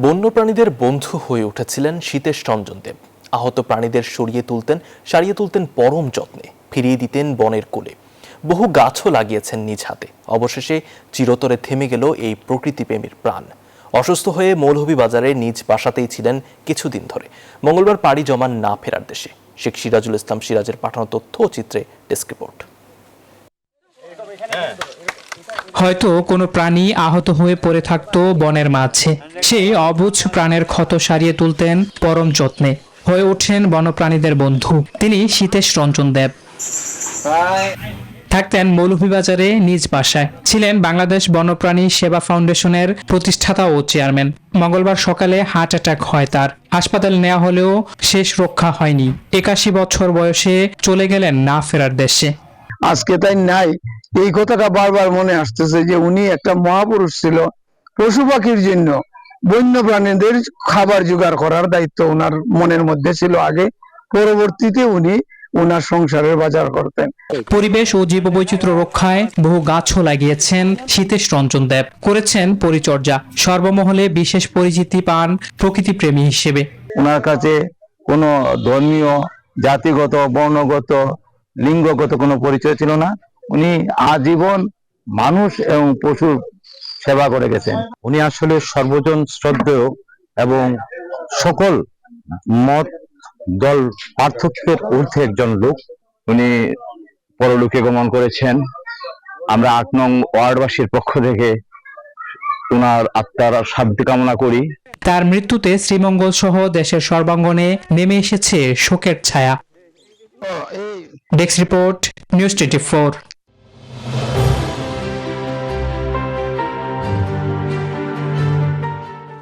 বন্যপ্রাণীদের বন্ধু হয়ে উঠেছিলেন সীতেশ রঞ্জন দেব। আহত প্রাণীদের সারিয়ে তুলতেন পরম যত্নে, ফিরিয়ে দিতেন বনের কোলে। বহু গাছও লাগিয়েছেন নিজ হাতে। অবশেষে চিরতরে থেমে গেল এই প্রকৃতিপ্রেমীর প্রাণ। অসুস্থ হয়ে মৌলভীবাজারে নিজ বাসাতেই ছিলেন কিছুদিন ধরে। মঙ্গলবার পাড়ি জমান না ফেরার দেশে। শেখ সিরাজুল ইসলাম সিরাজের পাঠানো তথ্য ও চিত্রে ডেস্ক রিপোর্ট। হয়তো কোনো প্রাণী আহত হয়ে পড়ে থাকতো বনের মাঝে, সেই অবুঝ প্রাণের ক্ষত সারিয়ে তুলতেন পরম যত্নে। হয়ে ওঠেন বন্যপ্রাণীদের বন্ধু। তিনি সীতেশ রঞ্জন দেব। থাকতেন মৌলভীবাজারে নিজ বাসায়। ছিলেন বাংলাদেশ বন্যপ্রাণী সেবা ফাউন্ডেশনের প্রতিষ্ঠাতা ও চেয়ারম্যান। মঙ্গলবার সকালে হার্ট অ্যাটাক হয় তার। হাসপাতালে নেওয়া হলেও শেষ রক্ষা হয়নি। 81 বছর বয়সে চলে গেলেন না ফেরার দেশে। আজকে তাই নাই, এই কথাটা বারবার মনে আসতেছে যে উনি একটা মহাপুরুষ ছিল। পশু পাখির জন্য, বন্য প্রাণীদের খাবার জোগাড় করার দায়িত্ব ওনার মনের মধ্যে ছিল আগে। পরবর্তীতে উনি ওনার সংসারের বাজার করতেন। পরিবেশ ও জীববৈচিত্র্য রক্ষায় বহু গাছও লাগিয়েছেন সীতেশ রঞ্জন দেব। করেছেন পরিচর্যা। সর্বমহলে বিশেষ পরিচিতি পান প্রকৃতিপ্রেমী হিসেবে। ওনার কাছে কোনো ধর্মীয়, জাতিগত, বর্ণগত, লিঙ্গগত কোনো পরিচয় ছিল না। উনি আজীবন মানুষ এবং পশুর সেবা করে গেছেন। উনি আসলে সর্বজন শ্রদ্ধেয় এবং সকল মত দল পার্থক্যের ঊর্ধ্বে একজন লোক। উনি পরলোকে গমন করেছেন। আমরা 8 নং ওয়ার্ডবাসীর পক্ষ থেকে ওনার আত্মার শান্তি কামনা করি। তার মৃত্যুতে শ্রীমঙ্গল সহ দেশের সর্বাঙ্গনে নেমে এসেছে শোকের ছায়া। Desk report, news 24।